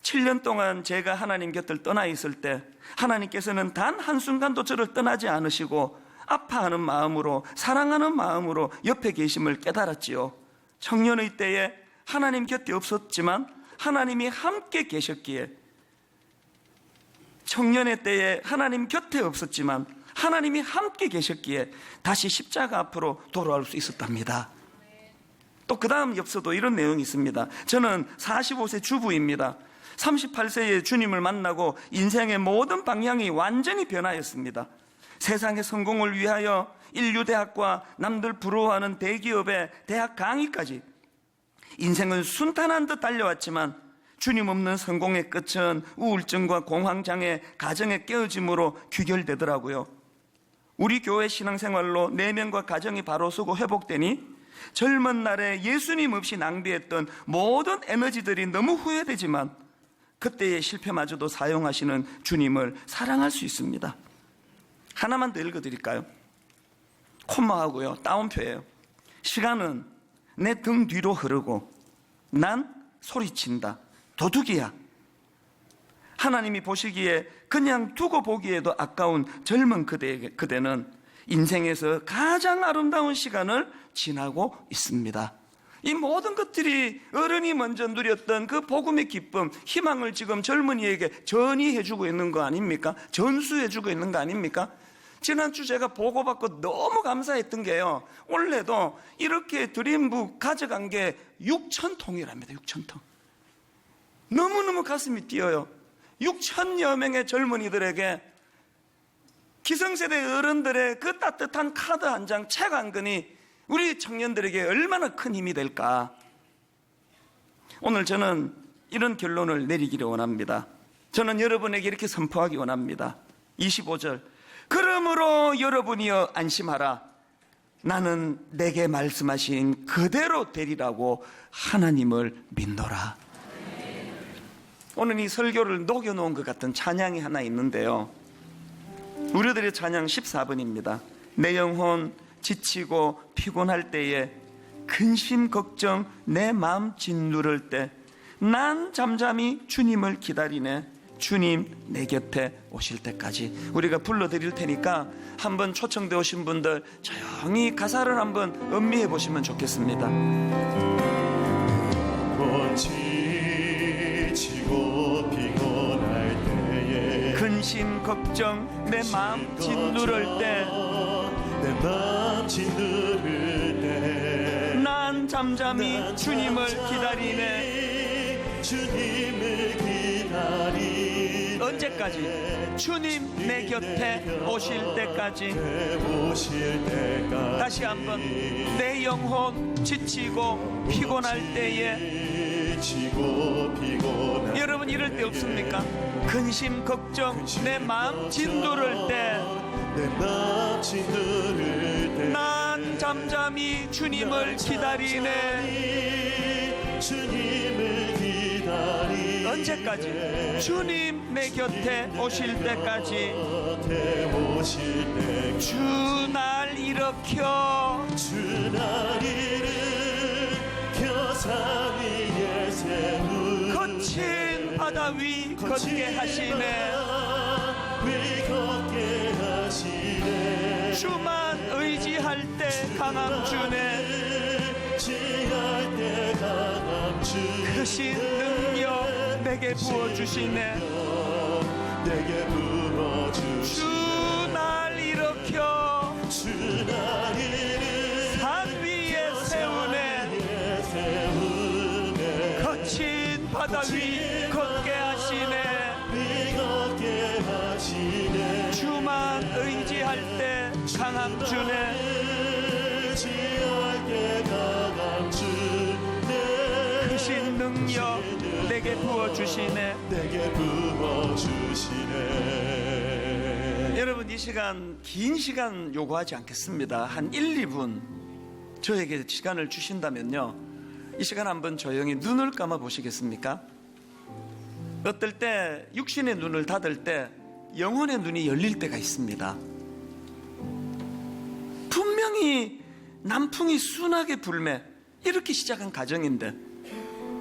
7년 동안 제가 하나님 곁을 떠나 있을 때 하나님께서는 단 한순간도 저를 떠나지 않으시고 아파하는 마음으로 사랑하는 마음으로 옆에 계심을 깨달았지요. 청년의 때에 하나님 곁에 없었지만 하나님이 함께 계셨기에 청년의 때에 하나님 곁에 없었지만 하나님이 함께 계셨기에 다시 십자가 앞으로 돌아올 수 있었답니다. 또 그 다음 엽서도 이런 내용이 있습니다. 저는 45세 주부입니다. 38세에 주님을 만나고 인생의 모든 방향이 완전히 변하였습니다. 세상의 성공을 위하여 인류대학과 남들 부러워하는 대기업의 대학 강의까지 인생은 순탄한 듯 달려왔지만 주님 없는 성공의 끝은 우울증과 공황장애, 가정의 깨어짐으로 귀결되더라고요. 우리 교회 신앙생활로 내면과 가정이 바로 서고 회복되니 젊은 날에 예수님 없이 낭비했던 모든 에너지들이 너무 후회되지만 그때의 실패마저도 사용하시는 주님을 사랑할 수 있습니다. 하나만 더 읽어드릴까요? 콤마하고요, 따옴표예요. 시간은 내 등 뒤로 흐르고 난 소리친다. 도둑이야. 하나님이 보시기에 그냥 두고 보기에도 아까운 젊은 그대는 인생에서 가장 아름다운 시간을 지나고 있습니다. 이 모든 것들이 어른이 먼저 누렸던 그 복음의 기쁨, 희망을 지금 젊은이에게 전이해주고 있는 거 아닙니까? 전수해주고 있는 거 아닙니까? 지난주 제가 보고받고 너무 감사했던 게요, 원래도 이렇게 드림북 가져간 게 6,000통이랍니다. 6,000통. 너무너무 가슴이 뛰어요. 6,000여 명의 젊은이들에게 기성세대 어른들의 그 따뜻한 카드 한 장, 책 한 권이 우리 청년들에게 얼마나 큰 힘이 될까. 오늘 저는 이런 결론을 내리기를 원합니다. 저는 여러분에게 이렇게 선포하기 원합니다. 25절, 그러므로 여러분이여 안심하라. 나는 내게 말씀하신 그대로 되리라고 하나님을 믿노라. 오늘 이 설교를 녹여놓은 것 같은 찬양이 하나 있는데요, 우리들의 찬양 14번입니다. 내 영혼 지치고 피곤할 때에 근심 걱정 내 마음 짓누를 때 난 잠잠히 주님을 기다리네. 주님 내 곁에 오실 때까지. 우리가 불러드릴 테니까 한번 초청되어 오신 분들 조용히 가사를 한번 음미해 보시면 좋겠습니다. 지치고 피곤할 때에 근심 걱정 내 마음 짓누를 때 내 마음 짓누를 때 난 잠잠히 주님을 기다리네. 주님을 기다리 언제까지? 주님 내 곁에 오실 때까지. 때까지 다시 한번 내 영혼 지치고 피곤할 때에 지치고 피곤한 여러분 이럴 때 없습니까? 근심 걱정 내 마음 진두를 때 내 맘 짓누를 때 난 잠잠히 주님을 기다리네. 주님을 기다리 언제까지? 주님 내 곁에 오실 때까지. 곁에 오실 때 주 날 일으켜 주 날 일으켜 산 위에 세우 거친 바다 위 걷게 하시네. 위 걷게 하시네 주만 의지할 때 강함 주네. 지할 때 강함 주 크신 능력 내게 부어주시네. 내게 부어주시네 주 날 일으켜 주 날 일으켜 산 위에 세우네. 세우네 거친 바다 위 걷게 하시네. 위 걷게 하시네 주만 의지할 때 강함 주네. 지할 때 강함 주네 크신 능력 내게 부어주시네. 내게 부어주시네 여러분 이 시간 긴 시간 요구하지 않겠습니다. 한 1, 2분 저에게 시간을 주신다면요, 이 시간 한번 조용히 눈을 감아 보시겠습니까? 어떨 때 육신의 눈을 닫을 때 영혼의 눈이 열릴 때가 있습니다. 분명히 남풍이 순하게 불매 이렇게 시작한 가정인데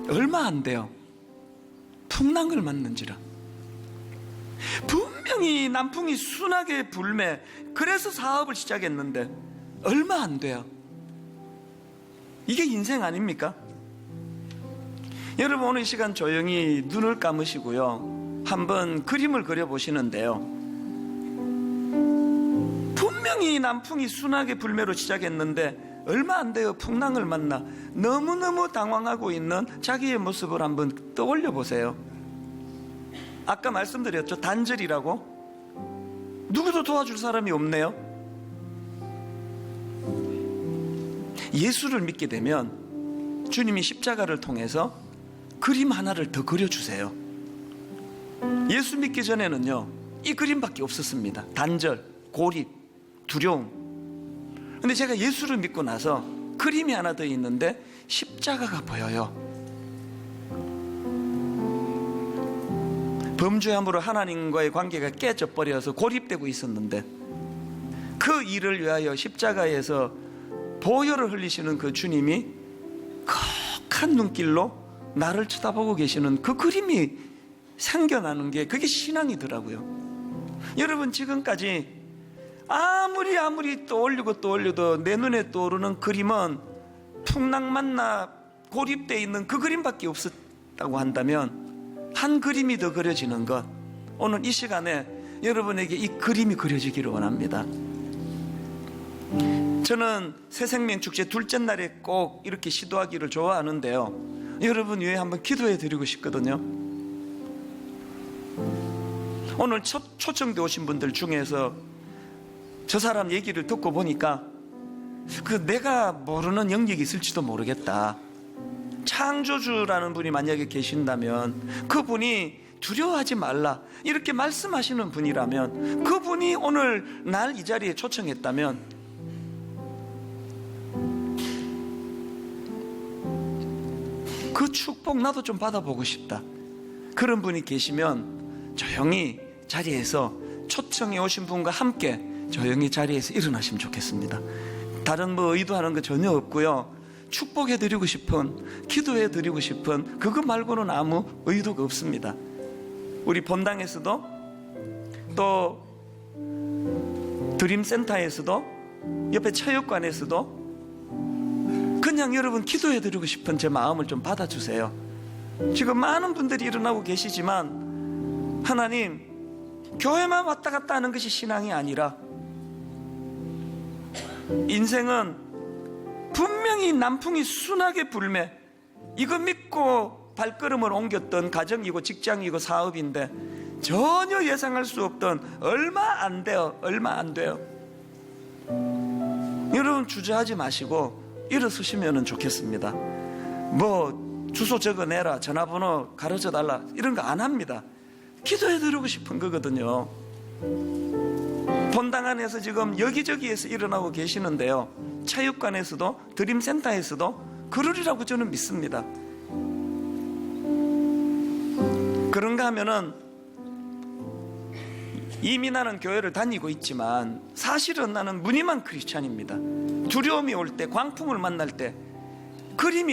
얼마 안 돼요. 풍랑을 맞는지라. 분명히 남풍이 순하게 불매 그래서 사업을 시작했는데 얼마 안 돼요. 이게 인생 아닙니까? 여러분 오늘 이 시간 조용히 눈을 감으시고요, 한번 그림을 그려보시는데요, 분명히 남풍이 순하게 불매로 시작했는데 얼마 안 돼요. 풍랑을 만나 너무너무 당황하고 있는 자기의 모습을 한번 떠올려 보세요. 아까 말씀드렸죠, 단절이라고. 누구도 도와줄 사람이 없네요. 예수를 믿게 되면 주님이 십자가를 통해서 그림 하나를 더 그려주세요. 예수 믿기 전에는요, 이 그림밖에 없었습니다. 단절, 고립, 두려움. 근데 제가 예수를 믿고 나서 그림이 하나 더 있는데 십자가가 보여요. 범죄함으로 하나님과의 관계가 깨져버려서 고립되고 있었는데 그 일을 위하여 십자가에서 보혈을 흘리시는 그 주님이 컥한 눈길로 나를 쳐다보고 계시는 그 그림이 생겨나는 게 그게 신앙이더라고요. 여러분 지금까지 아무리 떠올려도 내 눈에 떠오르는 그림은 풍랑 만나 고립되어 있는 그 그림밖에 없었다고 한다면 한 그림이 더 그려지는 것, 오늘 이 시간에 여러분에게 이 그림이 그려지기를 원합니다. 저는 새생명축제 둘째 날에 꼭 이렇게 시도하기를 좋아하는데요, 여러분 위해 한번 기도해 드리고 싶거든요. 오늘 초청돼 오신 분들 중에서 저 사람 얘기를 듣고 보니까 내가 모르는 영역이 있을지도 모르겠다. 창조주라는 분이 만약에 계신다면 그분이 두려워하지 말라 이렇게 말씀하시는 분이라면, 그분이 오늘 날 이 자리에 초청했다면 그 축복 나도 좀 받아보고 싶다. 그런 분이 계시면 조용히 자리에서 초청해 오신 분과 함께 조용히 자리에서 일어나시면 좋겠습니다. 다른 의도하는 거 전혀 없고요, 축복해드리고 싶은, 기도해드리고 싶은 그거 말고는 아무 의도가 없습니다. 우리 본당에서도 또 드림센터에서도 옆에 체육관에서도 그냥 여러분 기도해드리고 싶은 제 마음을 좀 받아주세요. 지금 많은 분들이 일어나고 계시지만 하나님, 교회만 왔다 갔다 하는 것이 신앙이 아니라 인생은 분명히 남풍이 순하게 불매, 이거 믿고 발걸음을 옮겼던 가정이고 직장이고 사업인데 전혀 예상할 수 없던 얼마 안 돼요. 여러분 주저하지 마시고 일어서시면 좋겠습니다. 주소 적어내라, 전화번호 가르쳐달라, 이런 거 안 합니다. 기도해드리고 싶은 거거든요. 본당 안에서 지금 여기저기에서 일어나고 계시는데요, 체육관에서도 드림센터에서도 그러리라고 저는 믿습니다. 그런가 하면은 이미 나는 교회를 다니고 있지만 사실은 나는 무늬만 크리스찬입니다. 두려움이 올 때, 광풍을 만날 때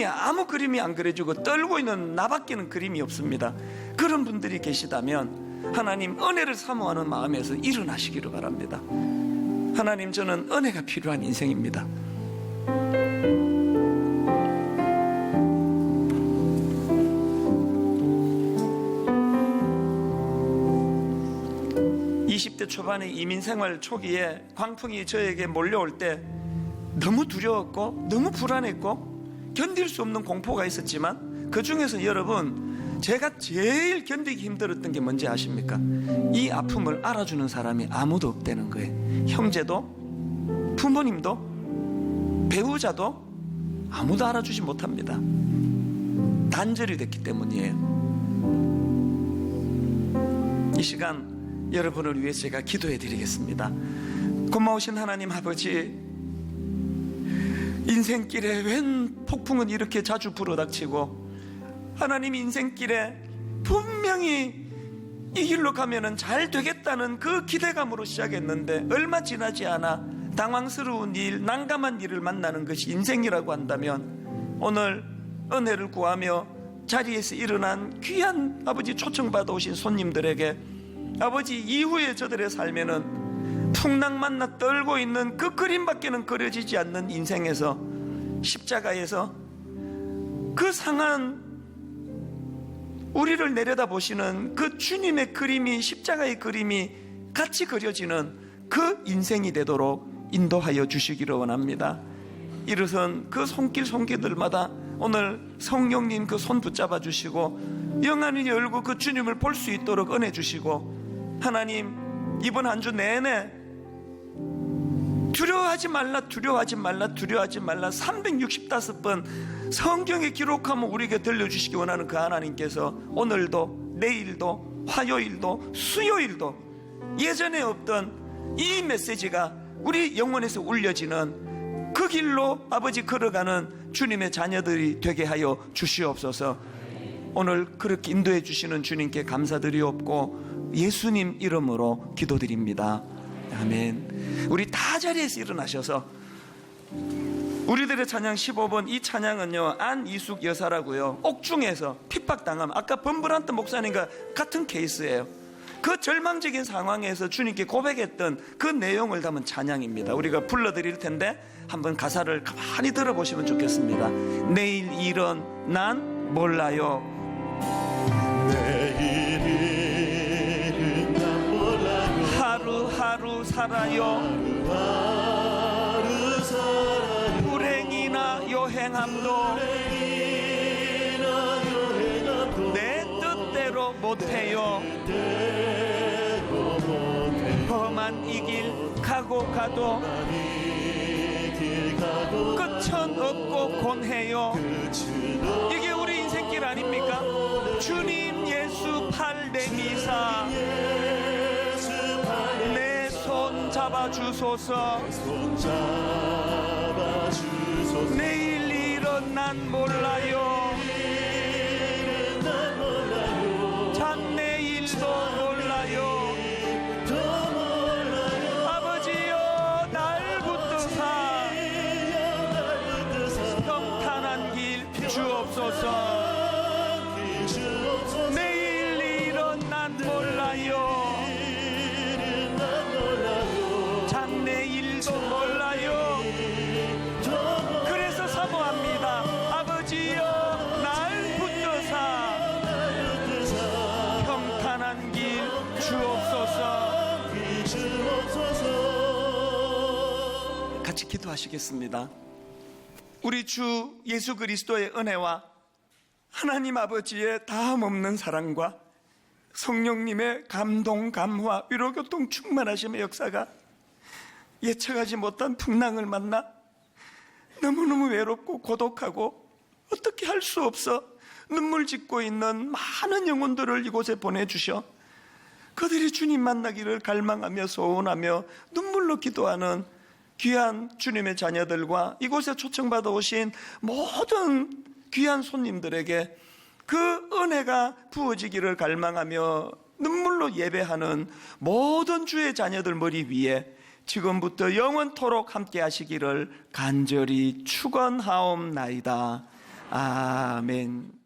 아무 그림이 안 그려지고 떨고 있는 나밖에는 그림이 없습니다. 그런 분들이 계시다면 하나님 은혜를 사모하는 마음에서 일어나시기를 바랍니다. 하나님, 저는 은혜가 필요한 인생입니다. (20대) 초반의 이민생활 초기에 광풍이 저에게 몰려올 때 너무 두려웠고 너무 불안했고 견딜 수 없는 공포가 있었지만, 그 중에서 여러분, 제가 제일 견디기 힘들었던 게 뭔지 아십니까? 이 아픔을 알아주는 사람이 아무도 없다는 거예요. 형제도, 부모님도, 배우자도 아무도 알아주지 못합니다. 단절이 됐기 때문이에요. 이 시간 여러분을 위해 제가 기도해 드리겠습니다. 고마우신 하나님 아버지, 인생길에 웬 폭풍은 이렇게 자주 불어닥치고, 하나님 인생길에 분명히 이 길로 가면은 잘 되겠다는 그 기대감으로 시작했는데 얼마 지나지 않아 당황스러운 일, 난감한 일을 만나는 것이 인생이라고 한다면, 오늘 은혜를 구하며 자리에서 일어난 귀한 아버지 초청받아 오신 손님들에게 아버지, 이후에 저들의 삶에는 풍랑 만나 떨고 있는 그 그림밖에는 그려지지 않는 인생에서, 십자가에서 그 상한 우리를 내려다보시는 그 주님의 그림이, 십자가의 그림이 같이 그려지는 그 인생이 되도록 인도하여 주시기를 원합니다. 일어선 그 손길들마다 오늘 성령님 그 손 붙잡아 주시고 영안이 열고 그 주님을 볼 수 있도록 은혜 주시고, 하나님, 이번 한 주 내내 두려워하지 말라 365번 성경에 기록하면 우리에게 들려주시기 원하는 그 하나님께서 오늘도, 내일도, 화요일도, 수요일도 예전에 없던 이 메시지가 우리 영혼에서 울려지는 그 길로 아버지 걸어가는 주님의 자녀들이 되게 하여 주시옵소서. 오늘 그렇게 인도해 주시는 주님께 감사드리옵고 예수님 이름으로 기도드립니다. 아멘. 우리 다 자리에서 일어나셔서 우리들의 찬양 15번, 이 찬양은요, 안이숙 여사라고요, 옥중에서 핍박당함, 아까 범브란트 목사님과 같은 케이스예요. 그 절망적인 상황에서 주님께 고백했던 그 내용을 담은 찬양입니다. 우리가 불러드릴 텐데 한번 가사를 가만히 들어보시면 좋겠습니다. 내일 일은 난 몰라요. 내일 일은 난 몰라요. 하루하루 살아요. 하루 살아요. 불행이나 여행함도 내 뜻대로 못해요. 험한 이 길 가고 가도 끝은 없고 곤해요. 이게 우리 인생길 아닙니까? 주님 예수 팔 내미사 내 손 잡아주소서. 내일 일은 난 몰라요. 잔내일도 몰라요. 아버지여 날 붙드사 평탄한 길 주옵소서. 내일 일은 난 몰라요. 잔내일도 몰라요. 그래서 사모합니다. 아버지여 날 붙드사 평탄한 길 주옵소서. 같이 기도하시겠습니다. 우리 주 예수 그리스도의 은혜와 하나님 아버지의 다함없는 사랑과 성령님의 감동, 감화, 위로, 교통, 충만하심의 역사가 예측하지 못한 풍랑을 만나 너무너무 외롭고 고독하고 어떻게 할 수 없어 눈물 짓고 있는 많은 영혼들을 이곳에 보내주셔 그들이 주님 만나기를 갈망하며 소원하며 눈물로 기도하는 귀한 주님의 자녀들과 이곳에 초청받아 오신 모든 귀한 손님들에게 그 은혜가 부어지기를 갈망하며 눈물로 예배하는 모든 주의 자녀들 머리 위에 지금부터 영원토록 함께 하시기를 간절히 축원하옵나이다. 아멘.